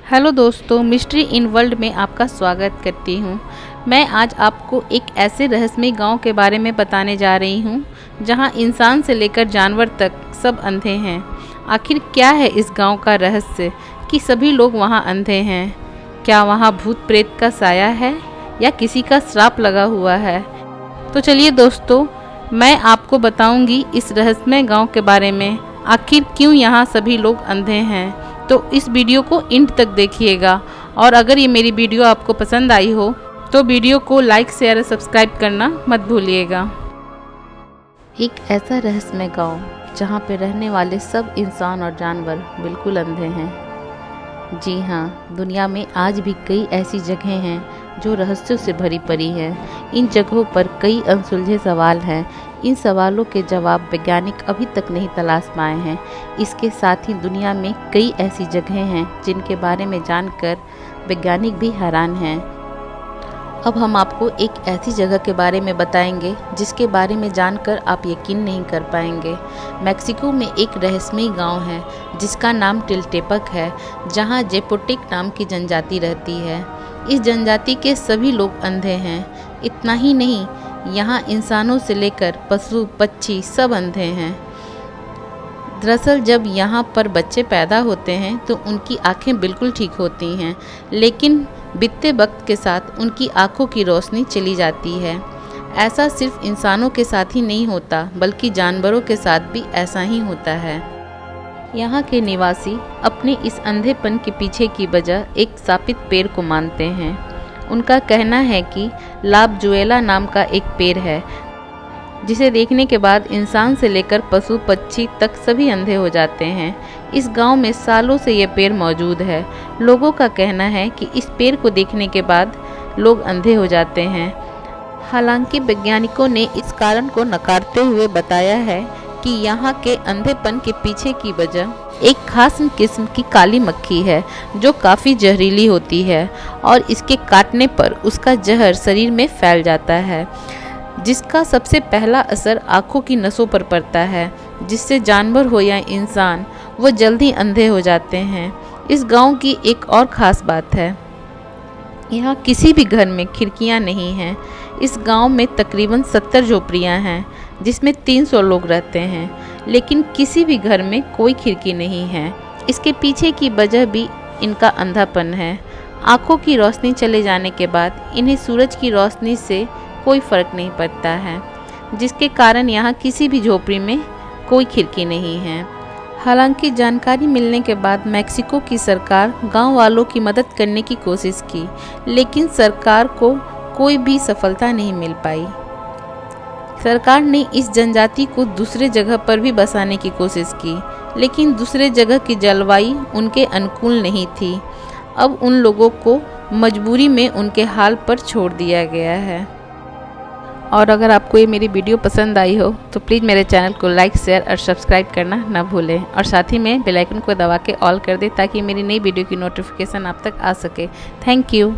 Hello दोस्तों, mystery in world में आपका स्वागत करती हूँ। मैं आज आपको एक ऐसे रहस्यमय गांव के बारे में बताने जा रही हूँ जहां इंसान से लेकर जानवर तक सब अंधे हैं। आखिर क्या है इस गांव का रहस्य कि सभी लोग वहां अंधे हैं? क्या वहां भूत प्रेत का साया है या किसी का श्राप लगा हुआ है? तो चलिए दोस्तों, मैं आपको बताऊंगी इस रहस्यमय गांव के बारे में। आखिर क्यों यहाँ सभी लोग अंधे हैं? तो इस वीडियो को एंड तक देखिएगा। और अगर ये मेरी वीडियो आपको पसंद आई हो तो वीडियो को लाइक शेयर और सब्सक्राइब करना मत भूलिएगा। एक ऐसा रहस्यमय गांव जहाँ पे रहने वाले सब इंसान और जानवर बिल्कुल अंधे हैं। जी हाँ, दुनिया में आज भी कई ऐसी जगहें हैं जो रहस्यों से भरी पड़ी हैं। इन जगहों पर कई अनसुलझे सवाल हैं। इन सवालों के जवाब वैज्ञानिक अभी तक नहीं तलाश पाए हैं। इसके साथ ही दुनिया में कई ऐसी जगहें हैं जिनके बारे में जानकर वैज्ञानिक भी हैरान हैं। अब हम आपको एक ऐसी जगह के बारे में बताएंगे जिसके बारे में जानकर आप यकीन नहीं कर पाएंगे। मैक्सिको में एक रहस्यमय गांव है जिसका नाम टिल्टेपक है, जहां जेपोटेक नाम की जनजाति रहती है। इस जनजाति के सभी लोग अंधे हैं। इतना ही नहीं, यहाँ इंसानों से लेकर पशु पक्षी सब अंधे हैं। दरअसल जब यहाँ पर बच्चे पैदा होते हैं तो उनकी आंखें बिल्कुल ठीक होती हैं, लेकिन बीतते वक्त के साथ उनकी आंखों की रोशनी चली जाती है। ऐसा सिर्फ इंसानों के साथ ही नहीं होता, बल्कि जानवरों के साथ भी ऐसा ही होता है। यहाँ के निवासी अपने इस अंधेपन के पीछे की वजह एक शापित पेड़ को मानते हैं। उनका कहना है कि लाबजुएला नाम का एक पेड़ है जिसे देखने के बाद इंसान से लेकर पशु पक्षी तक सभी अंधे हो जाते हैं। इस गांव में सालों से ये पेड़ मौजूद है। लोगों का कहना है कि इस पेड़ को देखने के बाद लोग अंधे हो जाते हैं। हालांकि वैज्ञानिकों ने इस कारण को नकारते हुए बताया है कि यहाँ के अंधेपन के पीछे की वजह एक खास किस्म की काली मक्खी है जो काफ़ी जहरीली होती है और इसके काटने पर उसका जहर शरीर में फैल जाता है, जिसका सबसे पहला असर आँखों की नसों पर पड़ता है, जिससे जानवर हो या इंसान वो जल्दी अंधे हो जाते हैं। इस गांव की एक और ख़ास बात है, यहाँ किसी भी घर में खिड़कियाँ नहीं हैं। इस गांव में तकरीबन 70 झोपड़ियाँ हैं जिसमें 300 लोग रहते हैं, लेकिन किसी भी घर में कोई खिड़की नहीं है। इसके पीछे की वजह भी इनका अंधापन है। आँखों की रोशनी चले जाने के बाद इन्हें सूरज की रोशनी से कोई फ़र्क नहीं पड़ता है, जिसके कारण यहाँ किसी भी झोपड़ी में कोई खिड़की नहीं है। हालांकि जानकारी मिलने के बाद मैक्सिको की सरकार गांव वालों की मदद करने की कोशिश की, लेकिन सरकार को कोई भी सफलता नहीं मिल पाई। सरकार ने इस जनजाति को दूसरे जगह पर भी बसाने की कोशिश की, लेकिन दूसरे जगह की जलवायु उनके अनुकूल नहीं थी। अब उन लोगों को मजबूरी में उनके हाल पर छोड़ दिया गया है। और अगर आपको ये मेरी वीडियो पसंद आई हो तो प्लीज़ मेरे चैनल को लाइक शेयर और सब्सक्राइब करना ना भूलें, और साथ ही में बेल आइकन को दबा के ऑल कर दें ताकि मेरी नई वीडियो की नोटिफिकेशन आप तक आ सके। Thank you.